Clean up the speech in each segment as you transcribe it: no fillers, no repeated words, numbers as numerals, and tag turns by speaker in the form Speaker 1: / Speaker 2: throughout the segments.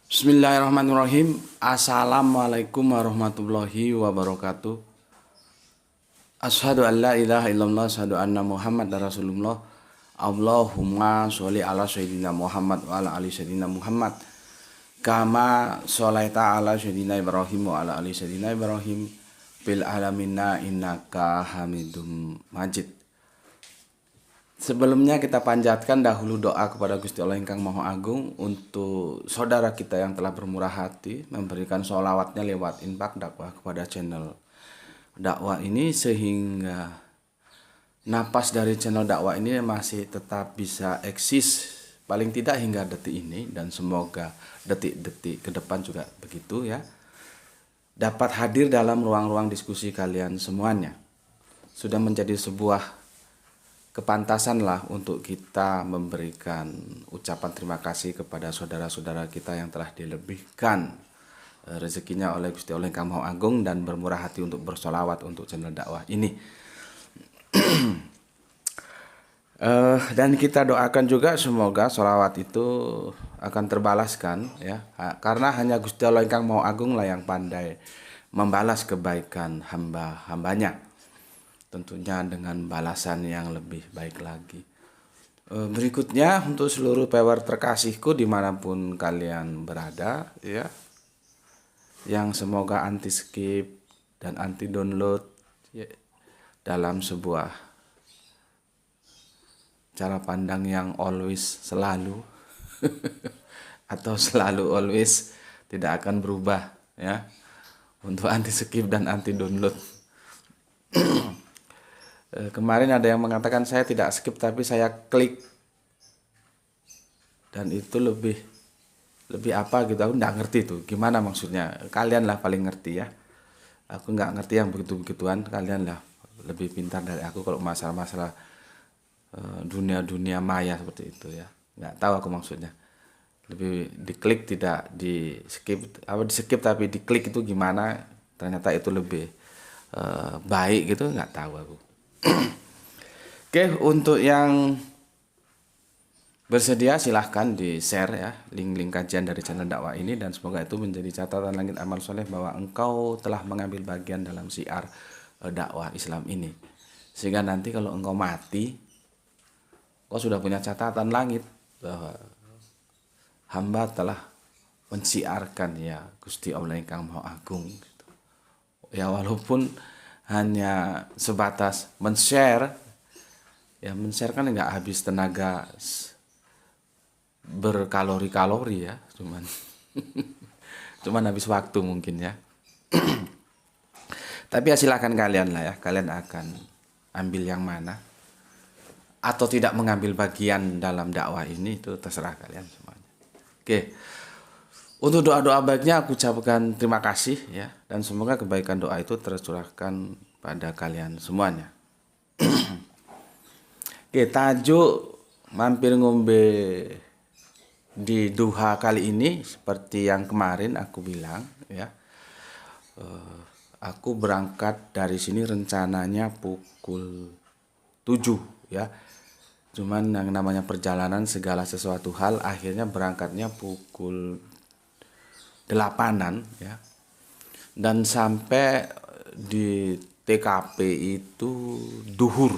Speaker 1: Bismillahirrahmanirrahim. Assalamualaikum warahmatullahi wabarakatuh. Asyhadu an la ilaha illallah, asyhadu anna Muhammad Rasulullah. Allahumma sholli ala sayyidina Muhammad wa ala ali sayyidina Muhammad. Kama sholaita ala sayyidina Ibrahim wa ala ali sayyidina Ibrahim fil alamina innaka Hamidum Majid. Sebelumnya kita panjatkan dahulu doa kepada Gusti Allah Ingkang Maha Agung untuk saudara kita yang telah bermurah hati memberikan sholawatnya lewat infak dakwah kepada channel dakwah ini, sehingga napas dari channel dakwah ini masih tetap bisa eksis paling tidak hingga detik ini, dan semoga detik-detik ke depan juga begitu ya, dapat hadir dalam ruang-ruang diskusi kalian semuanya. Sudah menjadi sebuah kepantasan lah untuk kita memberikan ucapan terima kasih kepada saudara-saudara kita yang telah dilebihkan rezekinya oleh Gusti Allah Yang Maha Agung dan bermurah hati untuk bersolawat untuk channel dakwah ini. Dan kita doakan juga semoga solawat itu akan terbalaskan ya, karena hanya Gusti Allah Yang Maha Agung lah yang pandai membalas kebaikan hamba-hambanya, tentunya dengan balasan yang lebih baik lagi. Berikutnya untuk seluruh viewer terkasihku dimanapun kalian berada ya, yang semoga anti skip dan anti download ya, dalam sebuah cara pandang yang always selalu atau selalu always tidak akan berubah ya, untuk anti skip dan anti download. Kemarin ada yang mengatakan saya tidak skip tapi saya klik, dan itu lebih apa gitu, aku nggak ngerti tuh gimana maksudnya. Kalian lah paling ngerti ya, aku nggak ngerti yang begitu-begituan. Kalian lah lebih pintar dari aku kalau masalah-masalah dunia maya seperti itu ya, nggak tahu aku maksudnya. Lebih diklik tidak di skip, apa di skip tapi diklik itu gimana, ternyata itu lebih baik gitu, nggak tahu aku. Oke, untuk yang bersedia silahkan di share ya link-link kajian dari channel dakwah ini, dan semoga itu menjadi catatan langit amal soleh bahwa engkau telah mengambil bagian dalam syiar dakwah Islam ini, sehingga nanti kalau engkau mati, kau sudah punya catatan langit bahwa hamba telah mensiarkan ya Gusti Allah Yang Maha Agung gitu. Ya walaupun hanya sebatas men-share ya, men-share kan nggak habis tenaga berkalori-kalori ya, cuman habis waktu mungkin ya. Tapi ya silakan kalian lah ya, kalian akan ambil yang mana atau tidak mengambil bagian dalam dakwah ini, itu terserah kalian semuanya. Oke, untuk doa-doa baiknya aku ucapkan terima kasih ya, dan semoga kebaikan doa itu tercurahkan pada kalian semuanya. Oke, tajuk mampir ngombe di duha kali ini seperti yang kemarin aku bilang ya. Aku berangkat dari sini rencananya pukul 7 ya. Cuman yang namanya perjalanan segala sesuatu hal, akhirnya berangkatnya pukul 8-an ya. Dan sampai di TKP itu duhur,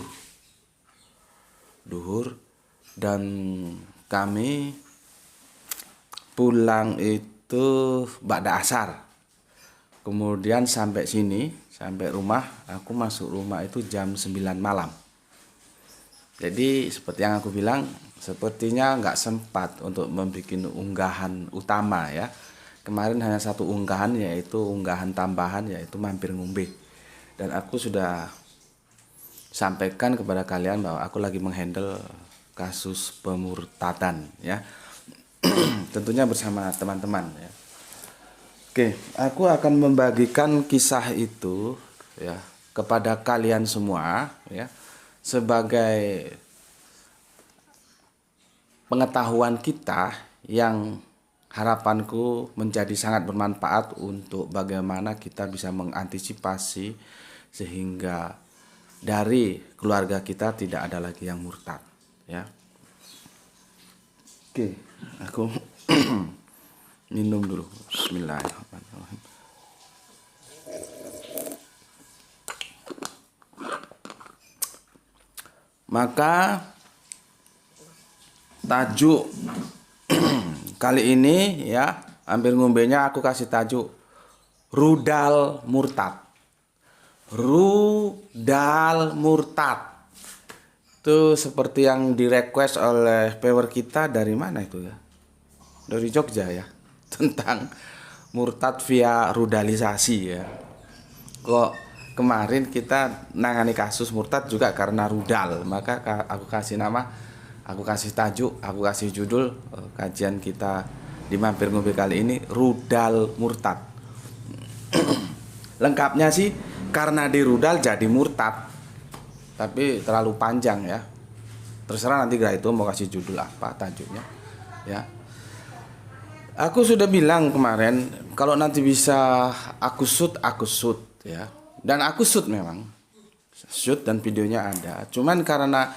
Speaker 1: dan kami pulang itu ba'da asar. Kemudian sampai sini, sampai rumah, aku masuk rumah itu jam 9 malam. Jadi seperti yang aku bilang, sepertinya nggak sempat untuk membuat unggahan utama ya. Kemarin hanya satu unggahan, yaitu unggahan tambahan, yaitu mampir ngombe. Dan aku sudah sampaikan kepada kalian bahwa aku lagi menghandle kasus pemurtadan ya. Tentunya bersama teman-teman ya. Oke, aku akan membagikan kisah itu ya kepada kalian semua ya, sebagai pengetahuan kita yang harapanku menjadi sangat bermanfaat untuk bagaimana kita bisa mengantisipasi sehingga dari keluarga kita tidak ada lagi yang murtad ya. Oke, aku Minum dulu. Bismillahirrahmanirrahim. Maka tajuk kali ini ya, hampir ngombenya aku kasih tajuk rudal murtad. Rudal murtad. Itu seperti yang direquest oleh viewer kita dari mana itu ya? Dari Jogja ya. Tentang murtad via rudalisasi ya. Kok kemarin kita nangani kasus murtad juga karena rudal, maka aku kasih nama, aku kasih tajuk, aku kasih judul kajian kita di Mampir Ngombe kali ini rudal murtad. Lengkapnya sih karena di rudal jadi murtad, tapi terlalu panjang ya. Terserah nanti Gra itu mau kasih judul apa tajuknya ya. Aku sudah bilang kemarin kalau nanti bisa aku shoot ya. Dan aku shoot memang. Shoot dan videonya ada. Cuman karena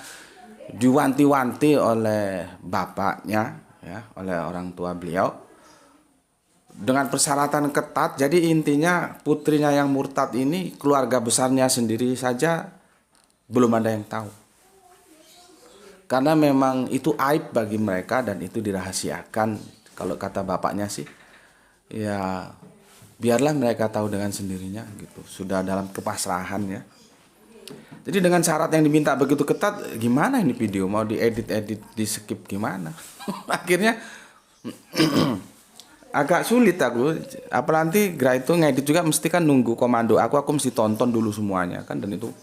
Speaker 1: diwanti-wanti oleh bapaknya ya, oleh orang tua beliau dengan persyaratan ketat. Jadi intinya putrinya yang murtad ini keluarga besarnya sendiri saja belum ada yang tahu. Karena memang itu aib bagi mereka dan itu dirahasiakan. Kalau kata bapaknya sih ya biarlah mereka tahu dengan sendirinya gitu. Sudah dalam kepasrahan ya. Jadi dengan syarat yang diminta begitu ketat, gimana ini video mau diedit-edit, di skip gimana? Akhirnya agak sulit aku. Apalagi Gra itu ngedit juga mesti kan nunggu komando aku mesti tonton dulu semuanya kan, dan itu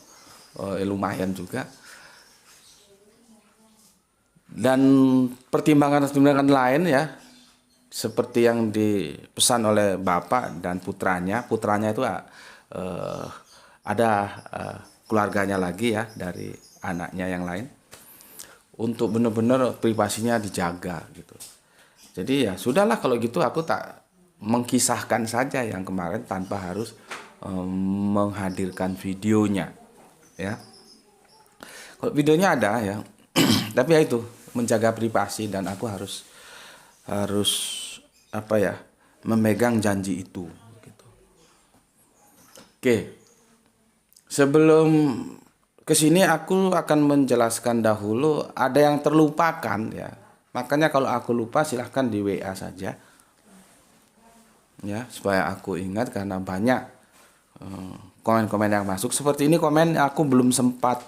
Speaker 1: lumayan juga. Dan pertimbangan lain ya, seperti yang dipesan oleh bapak dan putranya itu ada keluarganya lagi ya dari anaknya yang lain, untuk benar-benar privasinya dijaga gitu. Jadi ya sudahlah kalau gitu, aku tak mengkisahkan saja yang kemarin tanpa harus menghadirkan videonya ya. Kalau videonya ada ya tapi ya itu menjaga privasi, dan aku harus apa ya, memegang janji itu gitu. Oke. Sebelum kesini aku akan menjelaskan dahulu, ada yang terlupakan ya. Makanya kalau aku lupa silahkan di WA saja. Ya, supaya aku ingat karena banyak komen-komen yang masuk. Seperti ini komen aku belum sempat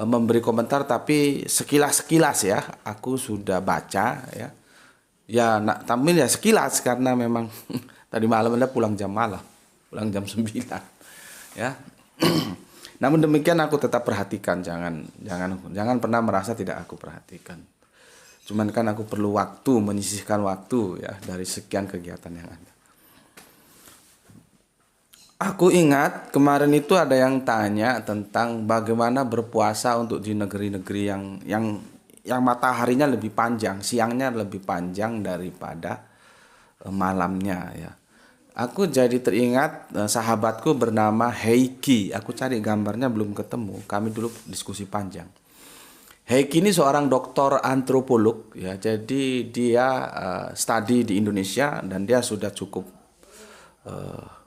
Speaker 1: memberi komentar, tapi sekilas ya aku sudah baca ya. Ya, tapi ya sekilas karena memang tadi malam ada pulang jam 9 ya. Namun demikian aku tetap perhatikan, jangan pernah merasa tidak aku perhatikan. Cuman kan aku perlu waktu, menyisihkan waktu ya dari sekian kegiatan yang ada. Aku ingat kemarin itu ada yang tanya tentang bagaimana berpuasa untuk di negeri-negeri yang mataharinya lebih panjang, siangnya lebih panjang daripada malamnya ya. Aku jadi teringat sahabatku bernama Heiki. Aku cari gambarnya belum ketemu. Kami dulu diskusi panjang. Heiki ini seorang doktor antropolog ya. Jadi dia studi di Indonesia dan dia sudah cukup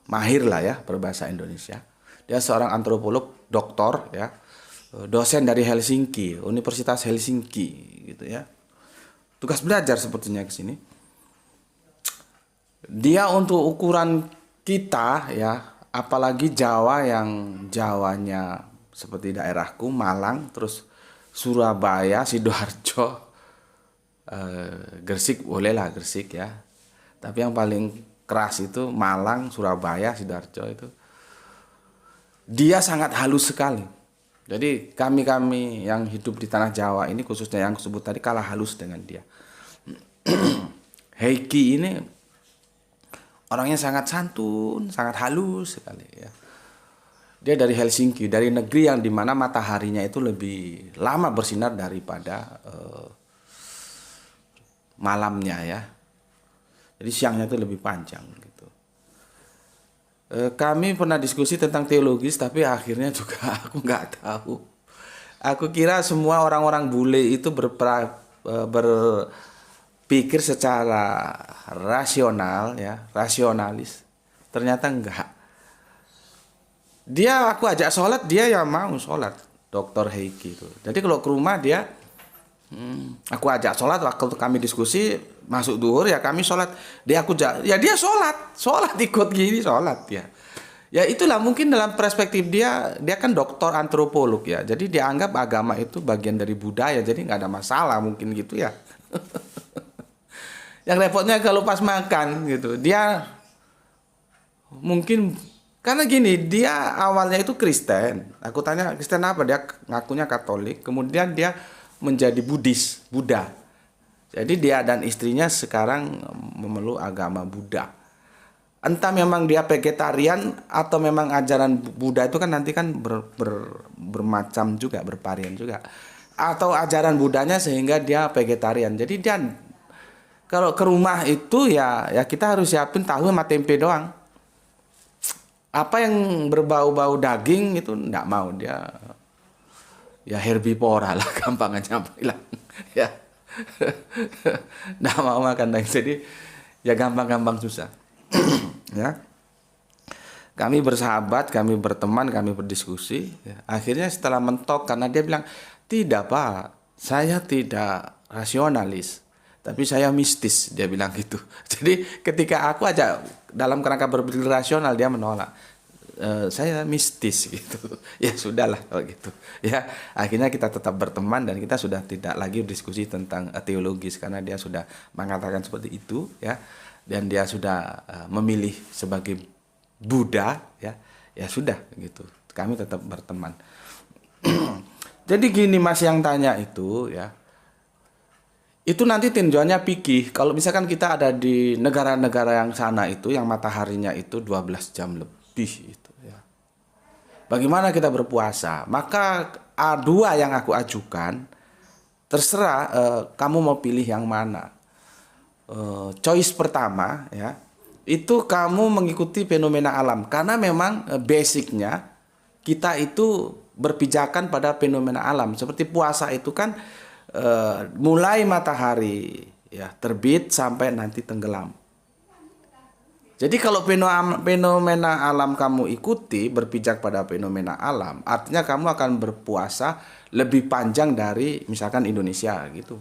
Speaker 1: mahir lah ya berbahasa Indonesia. Dia seorang antropolog, doktor ya. Dosen dari Helsinki, Universitas Helsinki gitu ya. Tugas belajar sepertinya ke sini. Dia untuk ukuran kita ya, apalagi Jawa yang Jawanya seperti daerahku Malang, terus Surabaya, Sidoarjo, Gresik bolehlah Gresik ya. Tapi yang paling keras itu Malang, Surabaya, Sidoarjo itu. Dia sangat halus sekali. Jadi kami yang hidup di tanah Jawa ini, khususnya yang disebut tadi, kalah halus dengan dia. Heiki ini orangnya sangat santun, sangat halus sekali ya. Dia dari Helsinki, dari negeri yang dimana mataharinya itu lebih lama bersinar daripada malamnya ya. Jadi siangnya itu lebih panjang gitu. Kami pernah diskusi tentang teologis, tapi akhirnya juga aku nggak tahu. Aku kira semua orang-orang bule itu pikir secara rasional ya, rasionalis. Ternyata enggak. Dia aku ajak sholat, dia ya mau sholat, Dokter Heiki itu. Jadi kalau ke rumah dia, aku ajak sholat, waktu kami diskusi masuk duhur ya kami sholat, dia aku ya dia sholat ikut gini sholat ya. Ya itulah mungkin dalam perspektif dia kan doktor antropolog ya. Jadi dia anggap agama itu bagian dari budaya, jadi nggak ada masalah mungkin gitu ya. Yang repotnya kalau pas makan gitu, dia mungkin karena gini, dia awalnya itu Kristen. Aku tanya Kristen apa, dia ngakunya Katolik. Kemudian dia menjadi Buddha. Jadi dia dan istrinya sekarang memeluk agama Buddha. Entah memang dia vegetarian atau memang ajaran Buddha itu kan nanti kan bermacam juga, bervarian juga. Atau ajaran Buddhanya sehingga dia vegetarian. Jadi dia kalau ke rumah itu ya kita harus siapin tahu sama tempe doang. Apa yang berbau-bau daging itu enggak mau dia. Ya herbivora lah gampangnya bilang. Ya. Enggak mau makan daging. Jadi ya gampang-gampang susah. Ya. Kami bersahabat, kami berteman, kami berdiskusi. Ya. Akhirnya setelah mentok karena dia bilang, "Tidak, Pak. Saya tidak rasionalis, tapi saya mistis," dia bilang gitu. Jadi ketika aku ajak dalam kerangka berpikir rasional, dia menolak. Saya mistis gitu. Ya sudahlah kalau gitu. Ya akhirnya kita tetap berteman dan kita sudah tidak lagi diskusi tentang teologis karena dia sudah mengatakan seperti itu ya, dan dia sudah memilih sebagai Buddha ya. Ya sudah gitu. Kami tetap berteman. Jadi gini Mas yang tanya itu ya. Itu nanti tinjauannya pikih. Kalau misalkan kita ada di negara-negara yang sana itu, yang mataharinya itu 12 jam lebih itu ya. Bagaimana kita berpuasa? Maka A2 yang aku ajukan, terserah kamu mau pilih yang mana. Choice pertama ya, itu kamu mengikuti fenomena alam. Karena memang basicnya kita itu berpijakan pada fenomena alam. Seperti puasa itu kan mulai matahari ya terbit sampai nanti tenggelam. Jadi kalau fenomena alam kamu ikuti, berpijak pada fenomena alam, artinya kamu akan berpuasa lebih panjang dari misalkan Indonesia gitu.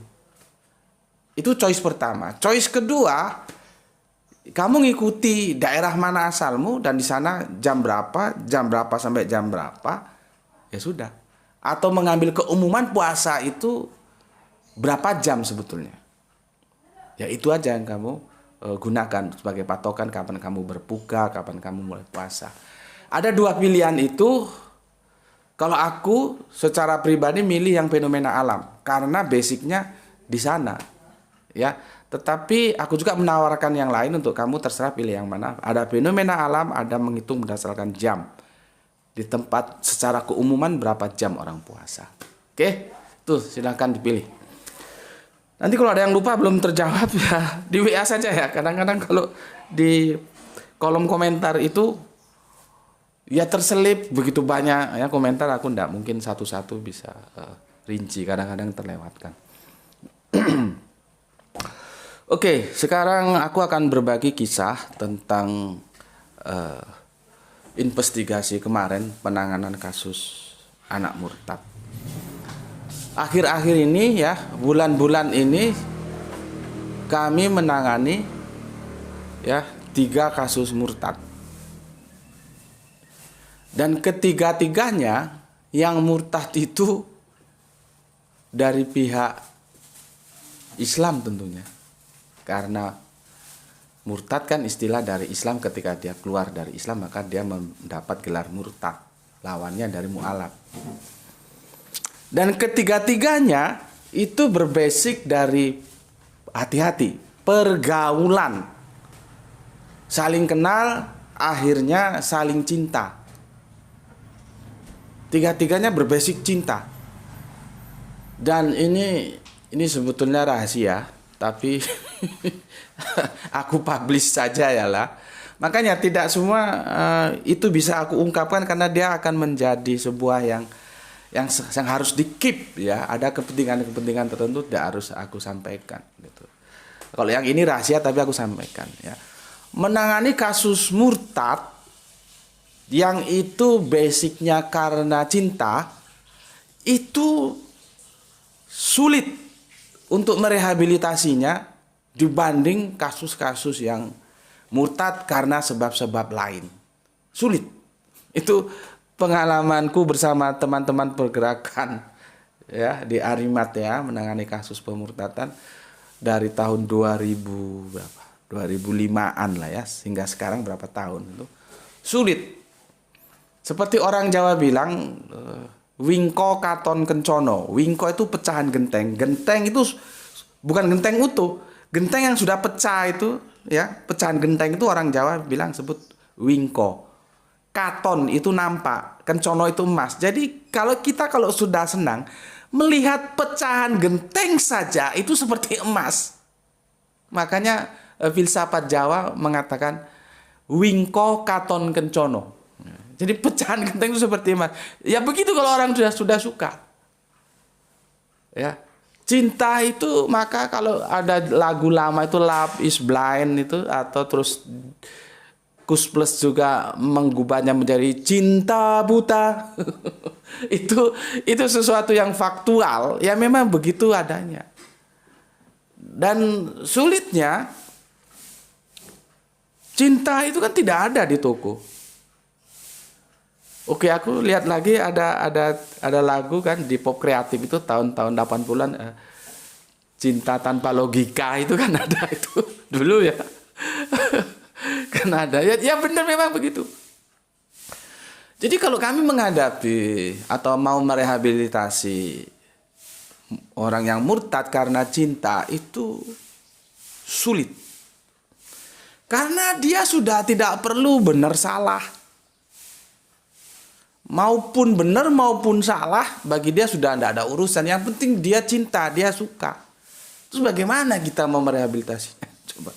Speaker 1: Itu choice pertama. Choice kedua, kamu ngikuti daerah mana asalmu dan di sana jam berapa sampai jam berapa, ya sudah. Atau mengambil keumuman puasa itu berapa jam sebetulnya. Ya itu aja yang kamu gunakan sebagai patokan kapan kamu berbuka, kapan kamu mulai puasa. Ada dua pilihan itu. Kalau aku secara pribadi milih yang fenomena alam karena basicnya di sana. Ya, tetapi aku juga menawarkan yang lain untuk kamu terserah pilih yang mana. Ada fenomena alam, ada menghitung berdasarkan jam. Di tempat secara keumuman berapa jam orang puasa. Oke, tuh silakan dipilih. Nanti kalau ada yang lupa belum terjawab ya di WA saja ya. Kadang-kadang kalau di kolom komentar itu ya terselip begitu banyak ya komentar, aku enggak mungkin satu-satu bisa rinci, kadang-kadang terlewatkan. Oke, sekarang aku akan berbagi kisah tentang investigasi kemarin penanganan kasus anak murtad. Akhir-akhir ini ya, bulan-bulan ini kami menangani ya 3 kasus murtad. Dan ketiga-tiganya yang murtad itu dari pihak Islam tentunya. Karena murtad kan istilah dari Islam, ketika dia keluar dari Islam maka dia mendapat gelar murtad. Lawannya dari mu'alaf. Dan ketiga-tiganya itu berbasic dari hati-hati, pergaulan, saling kenal, akhirnya saling cinta. Tiga-tiganya berbasic cinta. Dan ini sebetulnya rahasia, tapi aku publish saja ya lah. Makanya tidak semua itu bisa aku ungkapkan karena dia akan menjadi sebuah yang harus di-keep ya. Ada kepentingan-kepentingan tertentu tidak harus aku sampaikan gitu. Kalau yang ini rahasia tapi aku sampaikan ya. Menangani kasus murtad yang itu basicnya karena cinta itu sulit untuk merehabilitasinya dibanding kasus-kasus yang murtad karena sebab-sebab lain. Sulit. Itu pengalamanku bersama teman-teman pergerakan ya di Arimat ya, menangani kasus pemurtadan dari tahun 2000 berapa? 2005-an lah ya, hingga sekarang berapa tahun itu. Sulit. Seperti orang Jawa bilang wingko katon kencono. Wingko itu pecahan genteng. Genteng itu bukan genteng utuh. Genteng yang sudah pecah itu ya, pecahan genteng itu orang Jawa bilang sebut wingko. Katon itu nampak, kencono itu emas. Jadi kalau sudah senang melihat pecahan genteng saja itu seperti emas. Makanya filsafat Jawa mengatakan wingko katon kencono. Jadi pecahan genteng itu seperti emas. Ya begitu kalau orang sudah suka. Ya. Cinta itu, maka kalau ada lagu lama itu Love is Blind itu, atau terus Kus Plus juga mengubahnya menjadi Cinta Buta. itu sesuatu yang faktual, ya memang begitu adanya. Dan sulitnya cinta itu kan tidak ada di toko. Oke, aku lihat lagi ada lagu kan di pop kreatif itu tahun-tahun 80-an Cinta Tanpa Logika itu kan ada itu dulu ya. Kan ada. Ya benar memang begitu. Jadi kalau kami menghadapi atau mau merehabilitasi orang yang murtad karena cinta itu sulit. Karena dia sudah tidak perlu benar salah. Maupun benar maupun salah, bagi dia sudah tidak ada urusan. Yang penting dia cinta, dia suka. Terus bagaimana kita mau merehabilitasinya? Coba.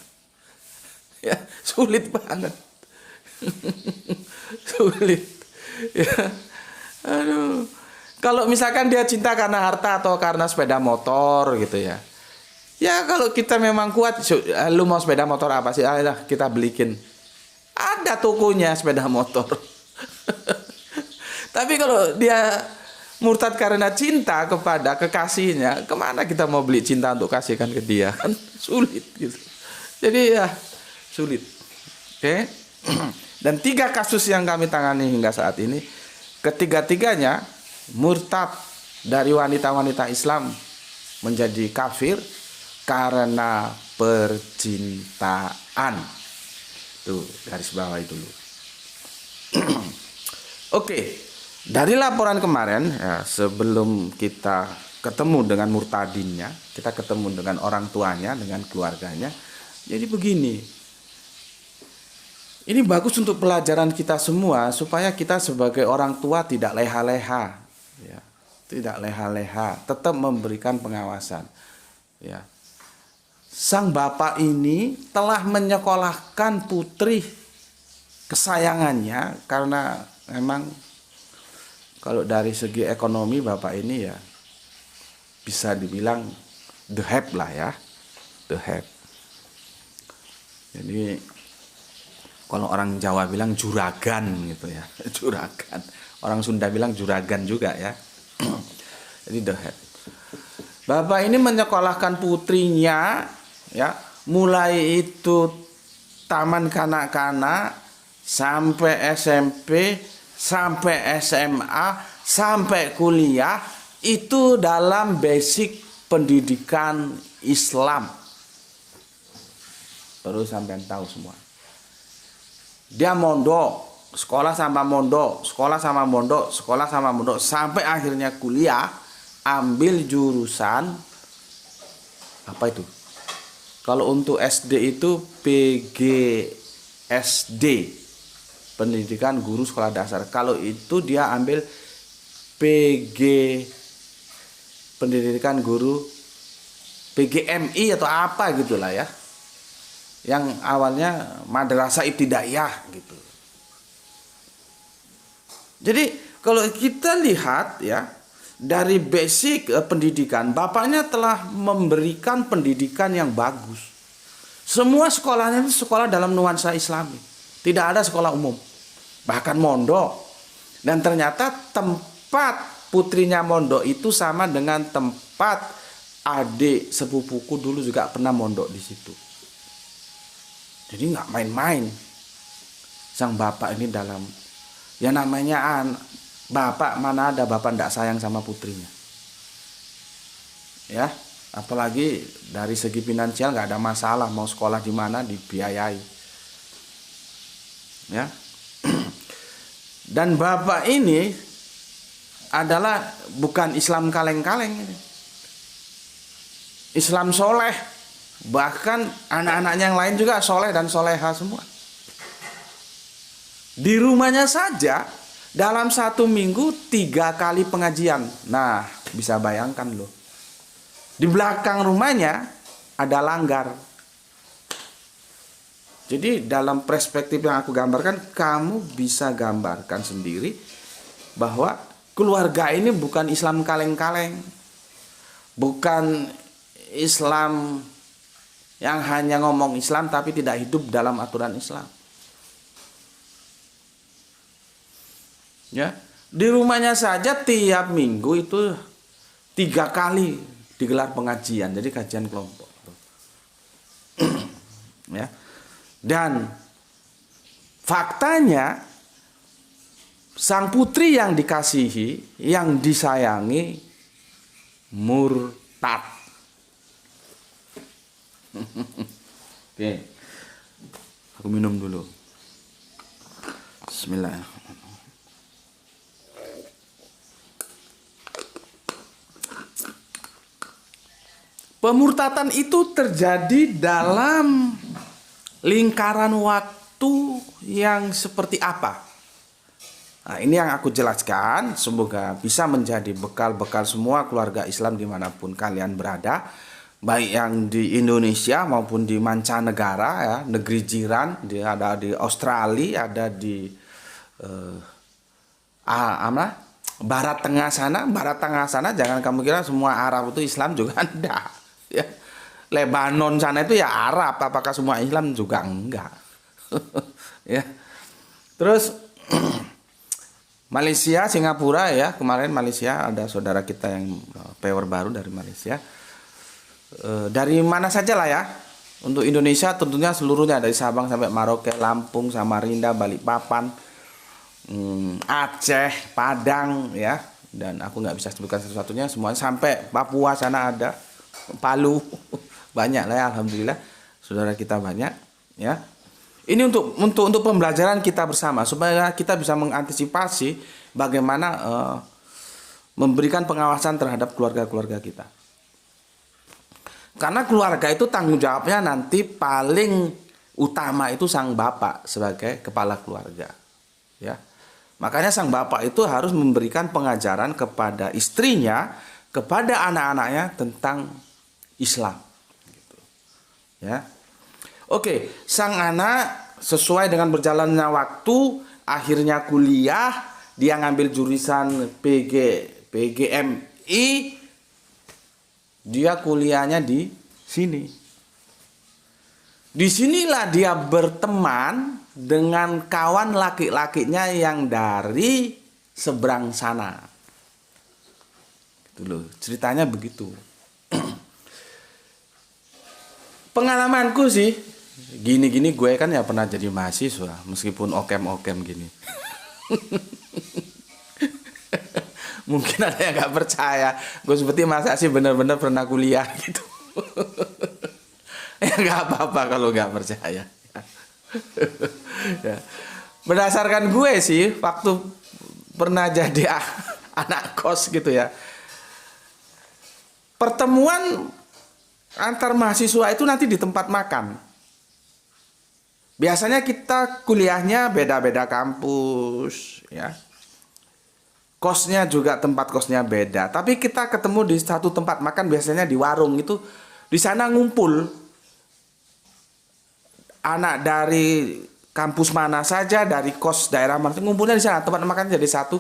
Speaker 1: Ya, sulit banget. Sulit. Ya. Aduh. Kalau misalkan dia cinta karena harta atau karena sepeda motor gitu ya. Ya kalau kita memang kuat, lu mau sepeda motor apa sih? Ayolah kita belikin. Ada tokonya sepeda motor. Tapi kalau dia murtad karena cinta kepada kekasihnya, kemana kita mau beli cinta untuk kasihkan ke dia? Kan sulit gitu. Jadi ya sulit. Oke. Dan 3 kasus yang kami tangani hingga saat ini, ketiga-tiganya murtad dari wanita-wanita Islam menjadi kafir karena percintaan. Tuh, garis bawah itu dulu. Oke. Dari laporan kemarin, ya, sebelum kita ketemu dengan murtadinnya, kita ketemu dengan orang tuanya, dengan keluarganya. Jadi begini, ini bagus untuk pelajaran kita semua, supaya kita sebagai orang tua tidak leha-leha, ya, tidak leha-leha, tetap memberikan pengawasan. Ya. Sang bapak ini telah menyekolahkan putri kesayangannya, karena memang kalau dari segi ekonomi bapak ini ya bisa dibilang the have lah ya, the have. Jadi kalau orang Jawa bilang juragan gitu ya, juragan. Orang Sunda bilang juragan juga ya. Jadi the have. Bapak ini menyekolahkan putrinya ya, mulai itu taman kanak-kanak sampai SMP, sampai SMA, sampai kuliah, itu dalam basic pendidikan Islam. Perlu sampean tahu semua. Dia mondok, sekolah sama mondok, sekolah sama mondok, sekolah sama mondok, sampai akhirnya kuliah, ambil jurusan apa itu? Kalau untuk SD itu PGSD, pendidikan guru sekolah dasar. Kalau itu dia ambil PG, pendidikan guru PGMI atau apa gitulah ya. Yang awalnya madrasah ibtidaiyah gitu. Jadi kalau kita lihat ya, dari basic pendidikan, bapaknya telah memberikan pendidikan yang bagus. Semua sekolahnya itu sekolah dalam nuansa Islami. Tidak ada sekolah umum. Bahkan mondok. Dan ternyata tempat putrinya mondok itu sama dengan tempat adik sepupuku dulu juga pernah mondok di situ. Jadi nggak main-main sang bapak ini dalam, ya namanya bapak, mana ada bapak nggak sayang sama putrinya, ya. Apalagi dari segi finansial nggak ada masalah, mau sekolah di mana dibiayai, ya. Dan bapak ini adalah bukan Islam kaleng-kaleng, Islam soleh. Bahkan anak-anaknya yang lain juga soleh dan soleha semua. Di rumahnya saja dalam 1 minggu 3 kali pengajian. Nah, bisa bayangkan loh. Di belakang rumahnya ada langgar. Jadi dalam perspektif yang aku gambarkan, kamu bisa gambarkan sendiri bahwa keluarga ini bukan Islam kaleng-kaleng. Bukan Islam yang hanya ngomong Islam tapi tidak hidup dalam aturan Islam. Ya, di rumahnya saja tiap minggu itu 3 kali digelar pengajian, jadi kajian kelompok. Ya. Dan faktanya sang putri yang dikasihi, yang disayangi murtad. Oke, aku minum dulu. Bismillah. Pemurtatan itu terjadi dalam lingkaran waktu yang seperti apa? Nah, ini yang aku jelaskan. Semoga bisa menjadi bekal-bekal semua keluarga Islam dimanapun kalian berada, baik yang di Indonesia maupun di mancanegara, ya, negeri jiran, ada di Australia, ada di Barat Tengah sana. Barat Tengah sana jangan kamu kira semua Arab itu Islam, juga enggak, ya. Lebanon sana itu ya Arab, apakah semua Islam juga enggak. Ya. Terus Malaysia, Singapura, ya, kemarin Malaysia ada saudara kita yang power baru dari Malaysia. Dari mana saja lah ya. Untuk Indonesia tentunya seluruhnya, dari Sabang sampai Merauke, Lampung, Samarinda, Balikpapan, Aceh, Padang, ya. Dan aku nggak bisa sebutkan satu-satunya, semuanya sampai Papua sana ada, Palu. Banyak lah ya, alhamdulillah saudara kita banyak, ya. Ini untuk pembelajaran kita bersama supaya kita bisa mengantisipasi bagaimana memberikan pengawasan terhadap keluarga-keluarga kita. Karena keluarga itu tanggung jawabnya nanti paling utama itu sang bapak sebagai kepala keluarga, ya. Makanya sang bapak itu harus memberikan pengajaran kepada istrinya, kepada anak-anaknya tentang Islam, gitu. Ya. Oke, sang anak sesuai dengan berjalannya waktu akhirnya kuliah, dia ngambil jurusan PGMI, dia kuliahnya di sini. Disinilah dia berteman dengan kawan laki-lakinya yang dari seberang sana. Gitu loh, ceritanya begitu. Pengalamanku sih gini-gini, gue kan ya pernah jadi mahasiswa meskipun okem-okem gini. Mungkin ada yang gak percaya gue seperti masa sih benar-benar pernah kuliah gitu. Ya gak apa-apa kalau gak percaya. Ya. Berdasarkan gue sih waktu pernah jadi anak kos gitu ya, pertemuan antar mahasiswa itu nanti di tempat makan. Biasanya kita kuliahnya beda-beda kampus, ya. Kosnya juga, tempat kosnya beda. Tapi kita ketemu di satu tempat makan, biasanya di warung itu. Di sana ngumpul anak dari kampus mana saja, dari kos daerah mana, ngumpulnya di sana. Tempat makan jadi satu.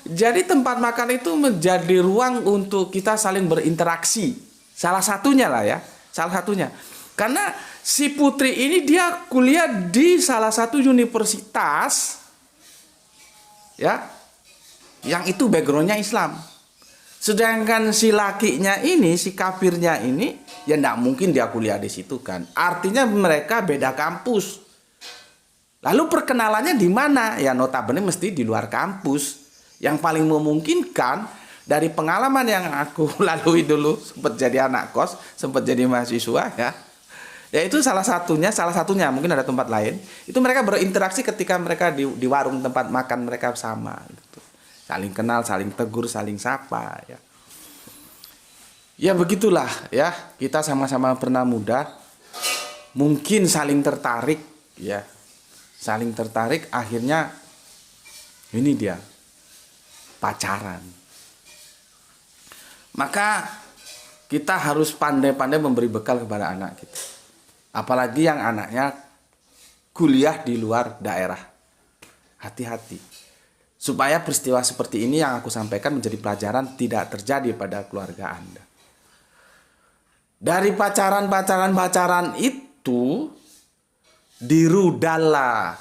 Speaker 1: Jadi tempat makan itu menjadi ruang untuk kita saling berinteraksi. Salah satunya lah ya, salah satunya. Karena si putri ini dia kuliah di salah satu universitas, ya, yang itu backgroundnya Islam. Sedangkan si lakinya ini, si kafirnya ini, ya enggak mungkin dia kuliah di situ kan. Artinya mereka beda kampus. Lalu perkenalannya di mana? Ya notabene mesti di luar kampus. Yang paling memungkinkan dari pengalaman yang aku lalui dulu, sempat jadi anak kos, sempat jadi mahasiswa ya. Ya itu salah satunya, mungkin ada tempat lain. Itu mereka berinteraksi ketika mereka di warung tempat makan mereka sama gitu. Saling kenal, saling tegur, saling sapa ya. Ya begitulah ya, kita sama-sama pernah muda, mungkin saling tertarik ya. Saling tertarik, akhirnya ini dia pacaran. Maka kita harus pandai-pandai memberi bekal kepada anak kita. Apalagi yang anaknya kuliah di luar daerah. Hati-hati. Supaya peristiwa seperti ini yang aku sampaikan menjadi pelajaran tidak terjadi pada keluarga Anda. Dari pacaran itu dirudallah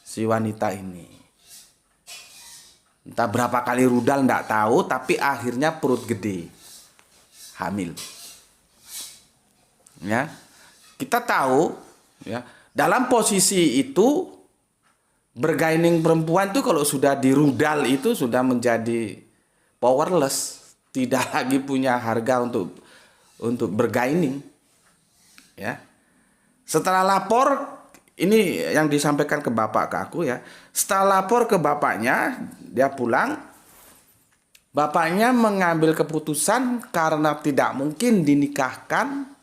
Speaker 1: si wanita ini. Entah berapa kali rudal enggak tahu, tapi akhirnya perut gede. Hamil. Ya. Kita tahu ya, dalam posisi itu bergaining perempuan itu kalau sudah dirudal itu sudah menjadi powerless, tidak lagi punya harga untuk bergaining. Ya. Setelah lapor, ini yang disampaikan ke bapak ke aku ya. Setelah lapor ke bapaknya, dia pulang. Bapaknya mengambil keputusan karena tidak mungkin dinikahkan,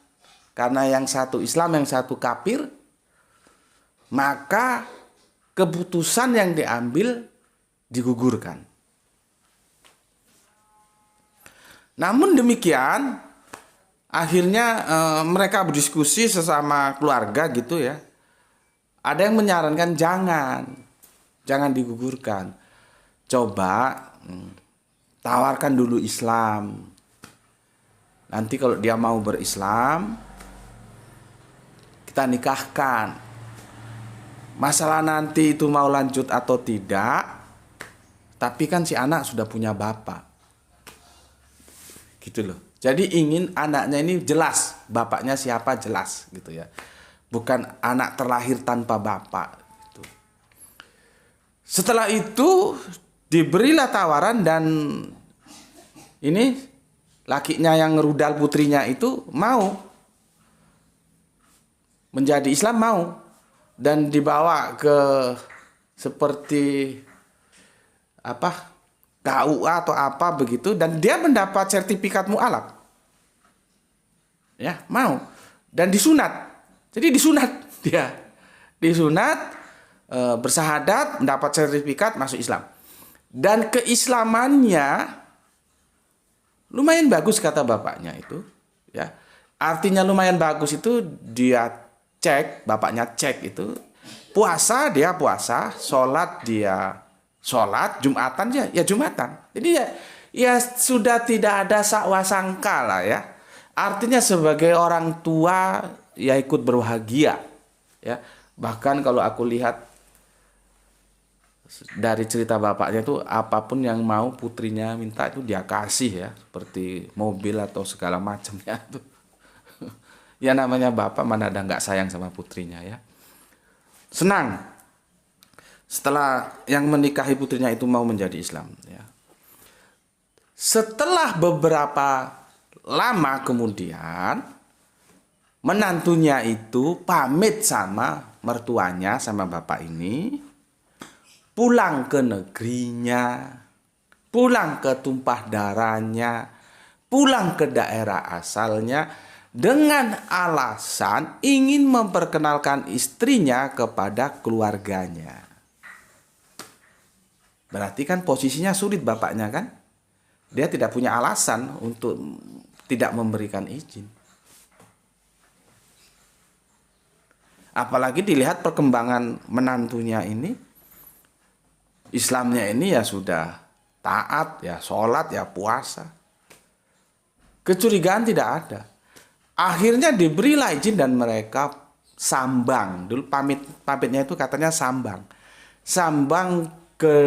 Speaker 1: karena yang satu Islam, yang satu kafir. Maka keputusan yang diambil digugurkan. Namun demikian, akhirnya mereka berdiskusi sesama keluarga gitu ya. Ada yang menyarankan jangan digugurkan. Coba tawarkan dulu Islam. Nanti kalau dia mau berislam, kita nikahkan. Masalah nanti itu mau lanjut atau tidak, tapi kan si anak sudah punya bapak. Gitu loh. Jadi ingin anaknya ini jelas, bapaknya siapa jelas gitu ya. Bukan anak terlahir tanpa bapak gitu. Setelah itu diberilah tawaran dan ini lakinya yang ngerudal putrinya itu mau menjadi Islam, mau, dan dibawa ke seperti apa, KUA atau apa begitu, dan dia mendapat sertifikat mu'alaf. Ya, mau, dan disunat. Jadi disunat dia. Disunat, bersahadat, mendapat sertifikat masuk Islam. Dan keislamannya lumayan bagus kata bapaknya itu, ya. Artinya lumayan bagus itu dia cek, bapaknya cek itu, puasa dia puasa, sholat dia sholat, Jumatan ya Jumatan. Jadi ya sudah tidak ada sakwa sangka lah ya. Artinya sebagai orang tua ya ikut berbahagia ya. Bahkan kalau aku lihat dari cerita bapaknya itu, apapun yang mau putrinya minta itu dia kasih ya, seperti mobil atau segala macamnya tuh. Ya namanya bapak, mana ada nggak sayang sama putrinya ya. Senang setelah yang menikahi putrinya itu mau menjadi Islam ya. Setelah beberapa lama kemudian, menantunya itu pamit sama mertuanya, sama bapak ini, pulang ke negerinya, pulang ke tumpah darahnya, pulang ke daerah asalnya, dengan alasan ingin memperkenalkan istrinya kepada keluarganya. Berarti kan posisinya sulit bapaknya kan? Dia tidak punya alasan untuk tidak memberikan izin. Apalagi dilihat perkembangan menantunya ini, Islamnya ini ya sudah taat, ya sholat, ya puasa. Kecurigaan tidak ada. Akhirnya diberilah izin dan mereka sambang. Dulu pamitnya itu katanya sambang. Sambang ke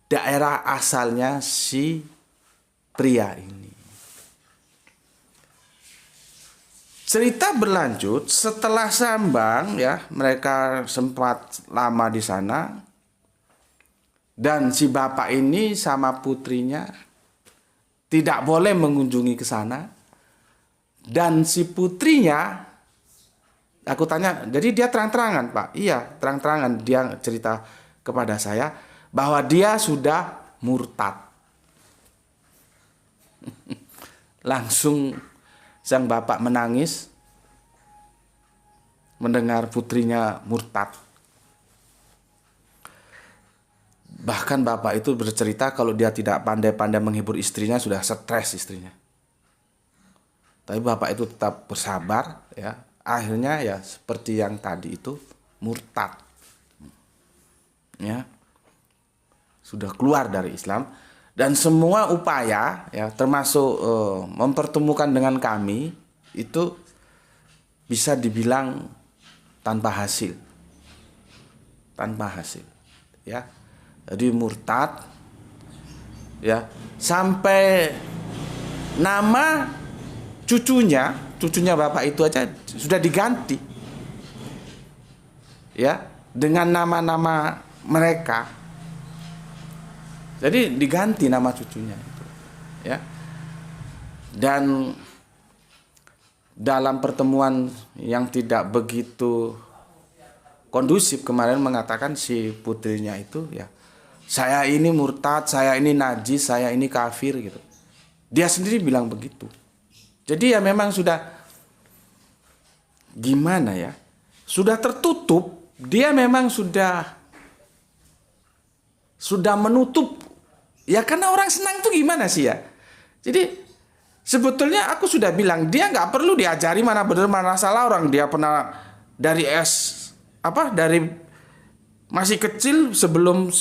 Speaker 1: daerah asalnya si pria ini. Cerita berlanjut setelah sambang ya, mereka sempat lama di sana. Dan si bapak ini sama putrinya tidak boleh mengunjungi ke sana. Dan si putrinya, aku tanya, jadi dia terang-terangan, Pak? Iya, terang-terangan dia cerita kepada saya bahwa dia sudah murtad. Langsung sang bapak menangis mendengar putrinya murtad. Bahkan bapak itu bercerita kalau dia tidak pandai-pandai menghibur istrinya, sudah stres istrinya. Tapi bapak itu tetap bersabar ya. Akhirnya ya seperti yang tadi itu murtad. Ya. Sudah keluar dari Islam dan semua upaya ya termasuk mempertemukan dengan kami itu bisa dibilang tanpa hasil. Tanpa hasil. Ya. Jadi murtad ya, sampai nama cucunya bapak itu aja sudah diganti ya dengan nama-nama mereka. Jadi diganti nama cucunya itu ya. Dan dalam pertemuan yang tidak begitu kondusif kemarin mengatakan si putrinya itu ya, saya ini murtad, saya ini najis, saya ini kafir gitu. Dia sendiri bilang begitu. Jadi ya memang sudah gimana ya, sudah tertutup. Dia memang sudah menutup. Ya karena orang senang tuh gimana sih ya. Jadi sebetulnya aku sudah bilang dia nggak perlu diajari mana benar mana salah. Orang dia pernah dari dari masih kecil sebelum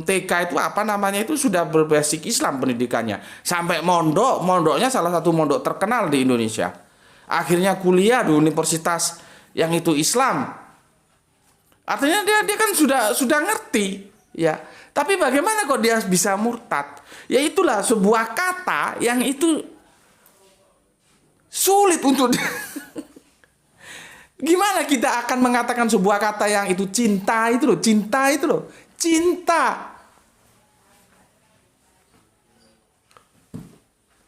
Speaker 1: TK itu apa namanya itu sudah berbasic Islam pendidikannya. Sampai mondoknya salah satu mondok terkenal di Indonesia. Akhirnya kuliah di universitas yang itu Islam. Artinya dia kan sudah ngerti ya. Tapi bagaimana kok dia bisa murtad? Ya itulah sebuah kata yang itu sulit untuk gimana kita akan mengatakan sebuah kata yang itu cinta itu loh, cinta.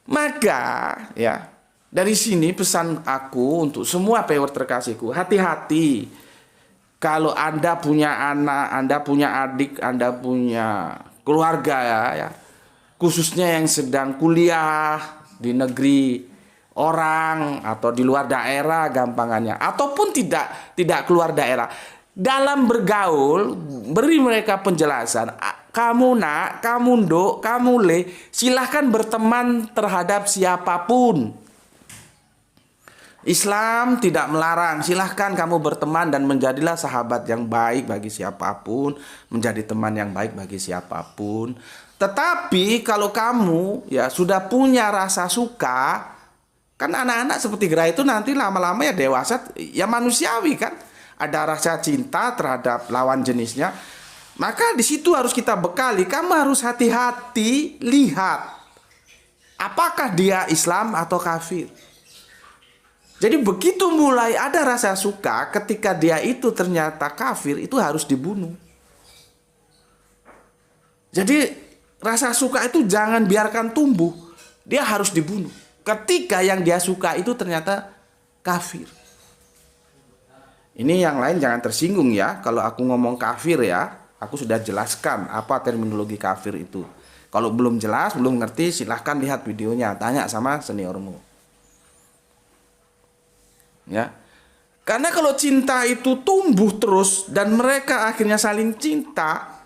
Speaker 1: Maka ya dari sini pesan aku untuk semua viewer terkasihku, hati-hati kalau Anda punya anak, Anda punya adik, Anda punya keluarga ya, khususnya yang sedang kuliah di negeri orang atau di luar daerah gampangannya, ataupun tidak keluar daerah, dalam bergaul beri mereka penjelasan. Kamu nak, kamu nduk, kamu le, silahkan berteman terhadap siapapun. Islam tidak melarang, silahkan kamu berteman dan menjadilah sahabat yang baik bagi siapapun, menjadi teman yang baik bagi siapapun. Tetapi kalau kamu ya sudah punya rasa suka, kan anak-anak seperti Gerai itu nanti lama-lama ya dewasa, ya manusiawi kan. Ada rasa cinta terhadap lawan jenisnya. Maka di situ harus kita bekali. Kamu harus hati-hati lihat apakah dia Islam atau kafir. Jadi begitu mulai ada rasa suka, ketika dia itu ternyata kafir, itu harus dibunuh. Jadi rasa suka itu jangan biarkan tumbuh. Dia harus dibunuh ketika yang dia suka itu ternyata kafir. Ini yang lain jangan tersinggung ya. Kalau aku ngomong kafir ya, aku sudah jelaskan apa terminologi kafir itu. Kalau belum jelas, belum ngerti, silahkan lihat videonya, tanya sama seniormu. Ya. Karena kalau cinta itu tumbuh terus dan mereka akhirnya saling cinta,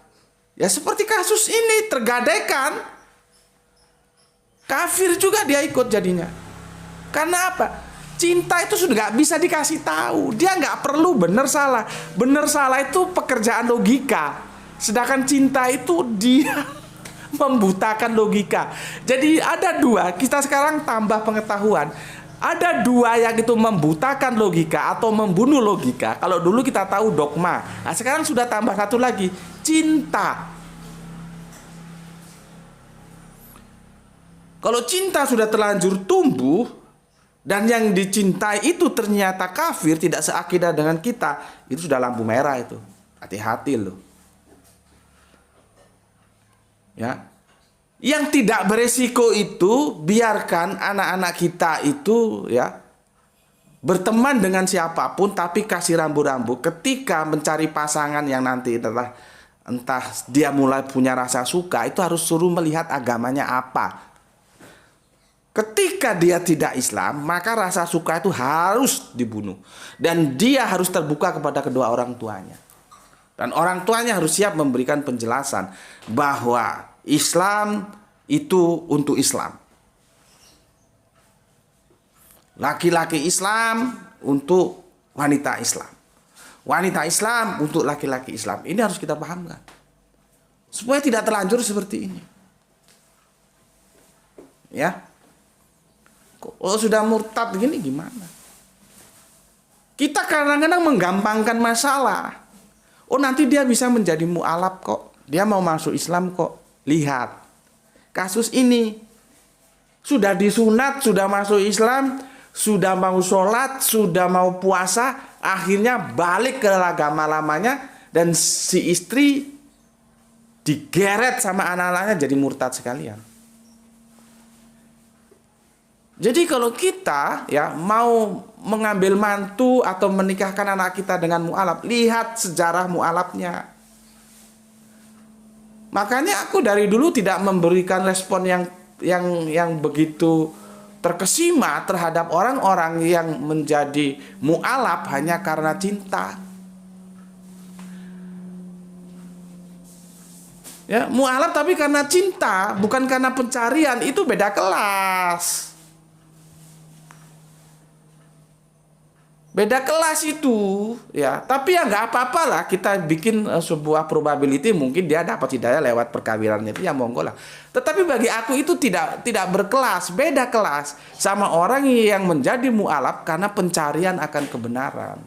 Speaker 1: ya seperti kasus ini tergadaikan, kafir juga dia ikut jadinya. Karena apa? Cinta itu sudah gak bisa dikasih tahu. Dia gak perlu benar salah. Benar salah itu pekerjaan logika. Sedangkan cinta itu dia membutakan logika. Jadi ada dua, kita sekarang tambah pengetahuan. Ada dua yang itu membutakan logika atau membunuh logika. Kalau dulu kita tahu dogma, nah sekarang sudah tambah satu lagi, cinta. Kalau cinta sudah terlanjur tumbuh dan yang dicintai itu ternyata kafir, tidak seakidah dengan kita, itu sudah lampu merah itu. Hati-hati loh. Ya. Yang tidak beresiko itu biarkan anak-anak kita itu ya berteman dengan siapapun tapi kasih rambu-rambu. Ketika mencari pasangan yang nanti entah dia mulai punya rasa suka, itu harus suruh melihat agamanya apa. Ketika dia tidak Islam, maka rasa suka itu harus dibunuh. Dan dia harus terbuka kepada kedua orang tuanya. Dan orang tuanya harus siap memberikan penjelasan bahwa Islam itu untuk Islam. Laki-laki Islam untuk wanita Islam. Wanita Islam untuk laki-laki Islam. Ini harus kita pahamkan. Supaya tidak terlanjur seperti ini. Ya. Kalau sudah murtad gini gimana? Kita kadang-kadang menggampangkan masalah. Oh nanti dia bisa menjadi mu'alaf kok. Dia mau masuk Islam kok. Lihat. Kasus ini. Sudah disunat, sudah masuk Islam, sudah mau sholat, sudah mau puasa. Akhirnya balik ke agama lamanya. Dan si istri digeret sama anak-anaknya jadi murtad sekalian. Jadi kalau kita ya mau mengambil mantu atau menikahkan anak kita dengan mu'alaf, lihat sejarah mu'alafnya. Makanya aku dari dulu tidak memberikan respon yang begitu terkesima terhadap orang-orang yang menjadi mu'alaf hanya karena cinta. Ya, mu'alaf tapi karena cinta, bukan karena pencarian, itu beda kelas. Beda kelas itu, ya. Tapi ya nggak apa-apa lah. Kita bikin sebuah probability, mungkin dia dapat hidayah lewat perkawinan itu, ya monggo lah. Tetapi bagi aku itu tidak berkelas, beda kelas sama orang yang menjadi mu'alaf karena pencarian akan kebenaran.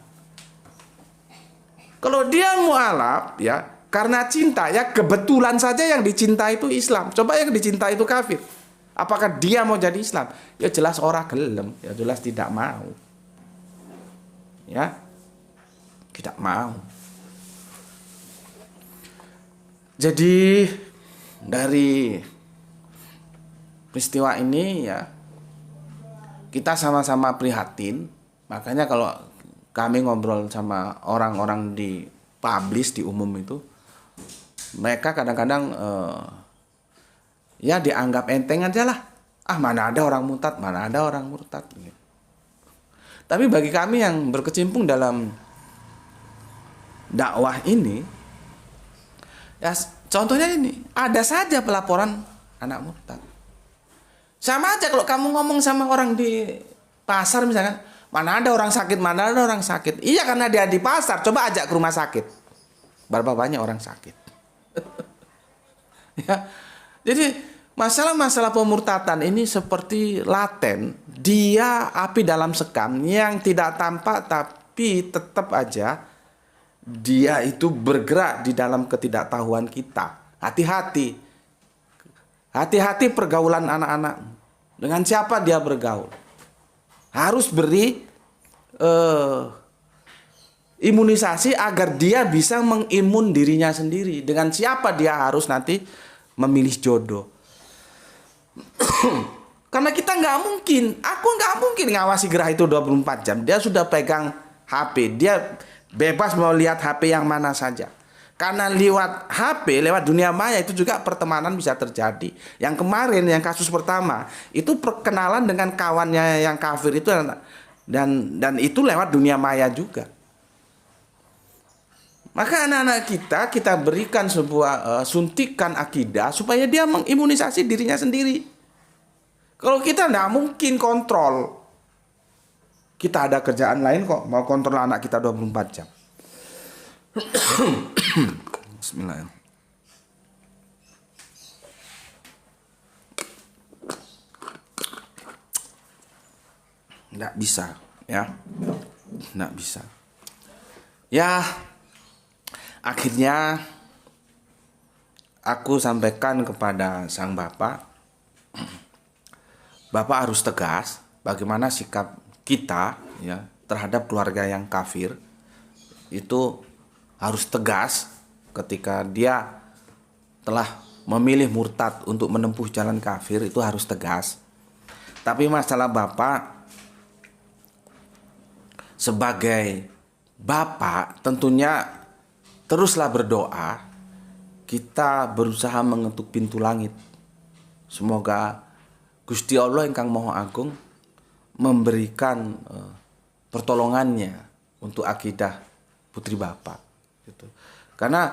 Speaker 1: Kalau dia mu'alaf, ya karena cinta, ya kebetulan saja yang dicintai itu Islam. Coba yang dicintai itu kafir. Apakah dia mau jadi Islam? Ya jelas orang gelem, ya jelas tidak mau. Ya, tidak mau. Jadi dari peristiwa ini ya kita sama-sama prihatin. Makanya kalau kami ngobrol sama orang-orang di publish di umum itu, mereka kadang-kadang ya dianggap enteng aja lah. Ah mana ada orang murtad, mana ada orang murtad. Tapi bagi kami yang berkecimpung dalam dakwah ini, ya contohnya ini, ada saja pelaporan anak murtad. Sama aja kalau kamu ngomong sama orang di pasar misalkan, mana ada orang sakit, mana ada orang sakit. Iya karena dia di pasar, coba ajak ke rumah sakit. Berapa banyak orang sakit. Ya, jadi masalah-masalah pemurtatan ini seperti laten, dia api dalam sekam yang tidak tampak tapi tetap aja dia itu bergerak di dalam ketidaktahuan kita. Hati-hati. Hati-hati pergaulan anak-anak. Dengan siapa dia bergaul. Harus beri imunisasi agar dia bisa mengimun dirinya sendiri. Dengan siapa dia harus nanti memilih jodoh. Karena kita aku nggak mungkin ngawasi Gerah itu 24 jam. Dia sudah pegang HP, dia bebas mau lihat HP yang mana saja. Karena lewat HP, lewat dunia maya itu juga pertemanan bisa terjadi. Yang kemarin, yang kasus pertama, itu perkenalan dengan kawannya yang kafir itu dan itu lewat dunia maya juga. Maka anak-anak kita berikan sebuah suntikan akidah supaya dia mengimunisasi dirinya sendiri. Kalau kita tidak mungkin kontrol. Kita ada kerjaan lain kok, mau kontrol anak kita 24 jam. Bismillahirrahmanirrahim. nggak bisa, ya, nggak bisa. Ya, akhirnya aku sampaikan kepada sang bapak, bapak harus tegas bagaimana sikap kita, ya, terhadap keluarga yang kafir. Itu harus tegas ketika dia telah memilih murtad untuk menempuh jalan kafir, itu harus tegas. Tapi masalah bapak sebagai bapak tentunya teruslah berdoa. Kita berusaha mengetuk pintu langit. Semoga Gusti Allah Ingkang Maha Agung memberikan pertolongannya untuk akidah putri bapak gitu. Karena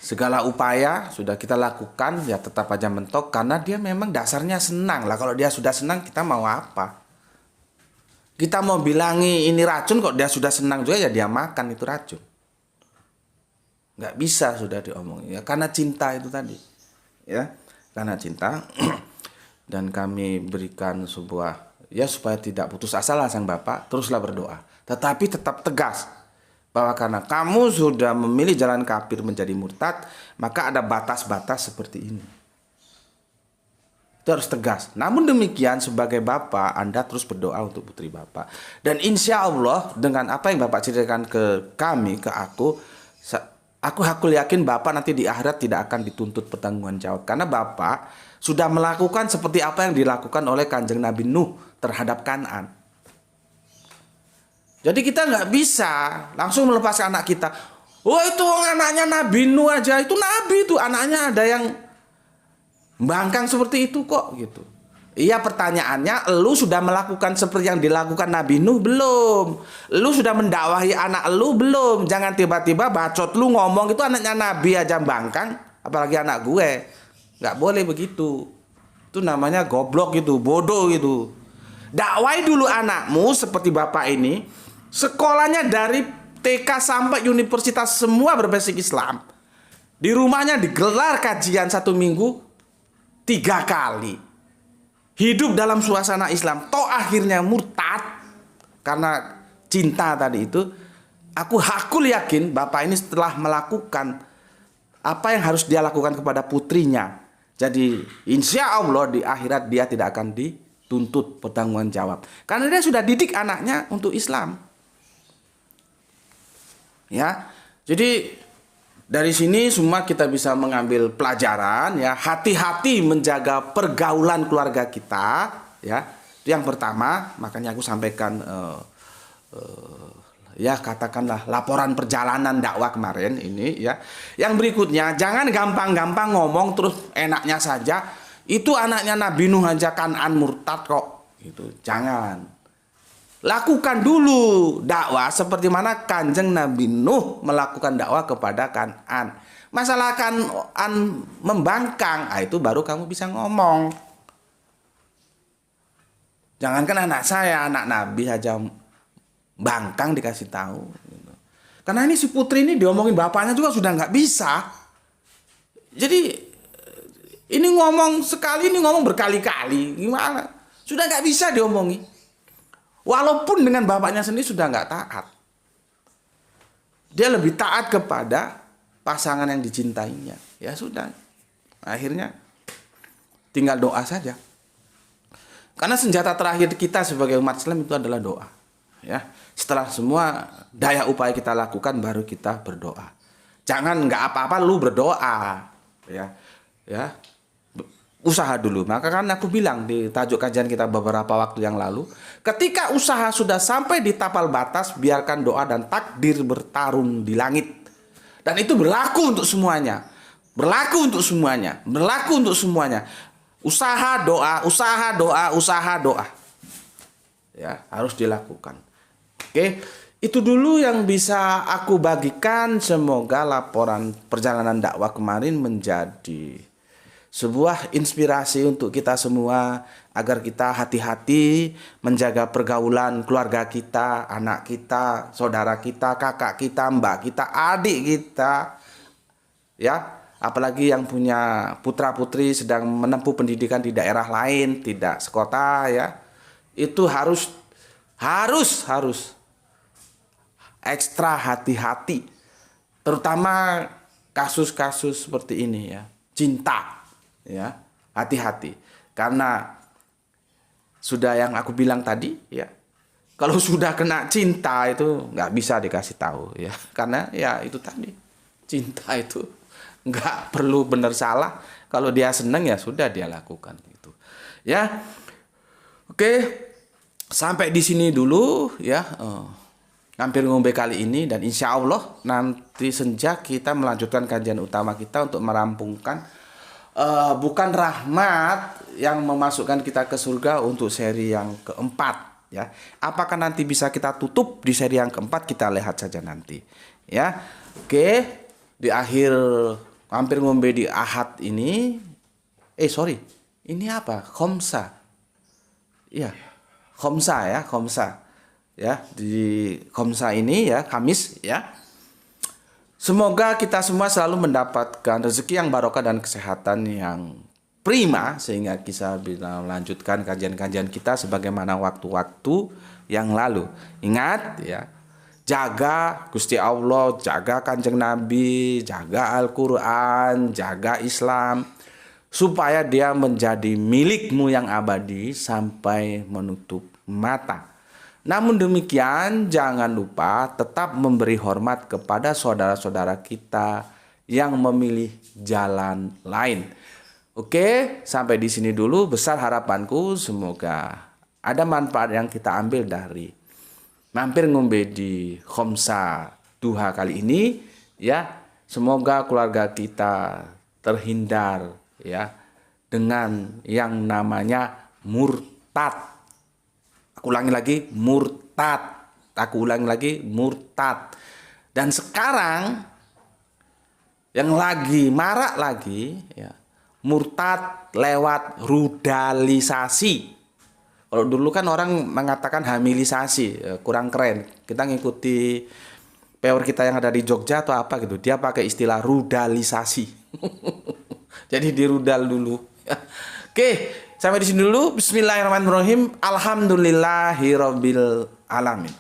Speaker 1: segala upaya sudah kita lakukan, ya tetap aja mentok karena dia memang dasarnya senang lah. Kalau dia sudah senang, kita mau apa? Kita mau bilangi ini racun, kok dia sudah senang juga, ya dia makan itu racun. Nggak bisa sudah diomongin, ya karena cinta itu tadi, ya karena cinta. Dan kami berikan sebuah, ya supaya tidak putus asa lah sang bapak, teruslah berdoa, tetapi tetap tegas bahwa karena kamu sudah memilih jalan kafir menjadi murtad, maka ada batas-batas seperti ini. Itu harus tegas. Namun demikian sebagai bapak, Anda terus berdoa untuk putri bapak. Dan insya Allah dengan apa yang bapak ceritakan ke kami, ke aku yakin bapak nanti di akhirat tidak akan dituntut pertanggungan jawab. Karena bapak sudah melakukan seperti apa yang dilakukan oleh Kanjeng Nabi Nuh terhadap Kan'an. Jadi kita nggak bisa langsung melepaskan anak kita. Oh itu anaknya Nabi Nuh aja, itu Nabi itu anaknya ada yang bangkang seperti itu kok gitu. Iya, pertanyaannya, lu sudah melakukan seperti yang dilakukan Nabi Nuh belum? Lu sudah mendakwahi anak lu belum? Jangan tiba-tiba bacot lu ngomong itu anaknya Nabi aja bangkang, apalagi anak gue. Nggak boleh begitu. Itu namanya goblok gitu, bodoh gitu. Dakwai dulu anakmu seperti bapak ini, sekolahnya dari TK sampai universitas semua berbasis Islam. Di rumahnya digelar kajian 1 minggu 3 kali. Hidup dalam suasana Islam, toh akhirnya murtad karena cinta tadi itu. Aku yakin bapak ini setelah melakukan apa yang harus dia lakukan kepada putrinya, jadi insya Allah di akhirat dia tidak akan dituntut pertanggungan jawab karena dia sudah didik anaknya untuk Islam. Ya, jadi dari sini semua kita bisa mengambil pelajaran, ya, hati-hati menjaga pergaulan keluarga kita, ya. Itu yang pertama, makanya aku sampaikan ya katakanlah laporan perjalanan dakwah kemarin ini, ya. Yang berikutnya, jangan gampang-gampang ngomong terus enaknya saja. Itu anaknya Nabi Nuh aja Kan'an murtad kok, gitu. Jangan. Lakukan dulu dakwah seperti mana Kanjeng Nabi Nuh melakukan dakwah kepada Kan'an. Masalah Kan'an membangkang, itu baru kamu bisa ngomong. Jangankan anak saya, anak Nabi aja bangkang dikasih tahu. Karena ini si putri ini diomongin bapaknya juga sudah nggak bisa. Jadi ini ngomong sekali, ini ngomong berkali-kali, gimana? Sudah nggak bisa diomongi. Walaupun dengan bapaknya sendiri sudah nggak taat. Dia lebih taat kepada pasangan yang dicintainya. Ya sudah. Akhirnya tinggal doa saja. Karena senjata terakhir kita sebagai umat Islam itu adalah doa. Ya. Setelah semua daya upaya kita lakukan baru kita berdoa. Jangan nggak apa-apa lu berdoa. Ya. Ya. Usaha dulu. Maka kan aku bilang di tajuk kajian kita beberapa waktu yang lalu, ketika usaha sudah sampai di tapal batas, biarkan doa dan takdir bertarung di langit. Dan itu berlaku untuk semuanya. Berlaku untuk semuanya. Berlaku untuk semuanya. Usaha doa, usaha doa, usaha doa. Ya, harus dilakukan. Oke, itu dulu yang bisa aku bagikan. Semoga laporan perjalanan dakwah kemarin menjadi sebuah inspirasi untuk kita semua agar kita hati-hati menjaga pergaulan keluarga kita, anak kita, saudara kita, kakak kita, mbak kita, adik kita. Ya, apalagi yang punya putra-putri sedang menempuh pendidikan di daerah lain, tidak sekota, ya. Itu harus harus ekstra hati-hati, terutama kasus-kasus seperti ini ya, cinta ya, hati-hati karena sudah yang aku bilang tadi ya, kalau sudah kena cinta itu nggak bisa dikasih tahu ya, karena ya itu tadi, cinta itu nggak perlu benar salah, kalau dia seneng ya sudah dia lakukan gitu ya. Oke, sampai di sini dulu ya. Hampir ngombe kali ini, dan insya Allah nanti senja kita melanjutkan kajian utama kita untuk merampungkan bukan rahmat yang memasukkan kita ke surga untuk seri yang keempat ya. Apakah nanti bisa kita tutup di seri yang keempat, kita lihat saja nanti ya. Oke, di akhir hampir ngombe di Ahad ini ini apa? Khomsa ya, Khomsa ya, di Khomsa ini ya, Kamis ya. Semoga kita semua selalu mendapatkan rezeki yang barokah dan kesehatan yang prima, sehingga kita bisa melanjutkan kajian-kajian kita sebagaimana waktu-waktu yang lalu. Ingat ya, jaga Gusti Allah, jaga Kanjeng Nabi, jaga Al-Quran, jaga Islam, supaya dia menjadi milikmu yang abadi sampai menutup mata. Namun demikian, jangan lupa tetap memberi hormat kepada saudara-saudara kita yang memilih jalan lain. Oke, sampai di sini dulu. Besar harapanku, semoga ada manfaat yang kita ambil dari mampir ngombe di Khomsa Duha kali ini ya. Semoga keluarga kita terhindar ya dengan yang namanya murtad. Aku ulangi lagi, murtad. Dan sekarang yang lagi marak lagi ya, murtad lewat rudalisasi. Kalau dulu kan orang mengatakan hamilisasi, kurang keren. Kita ngikuti peor kita yang ada di Jogja atau apa gitu, dia pakai istilah rudalisasi. Jadi dirudal dulu. Oke, sampai di sini dulu. Bismillahirrahmanirrahim. Alhamdulillahirabbil alamin.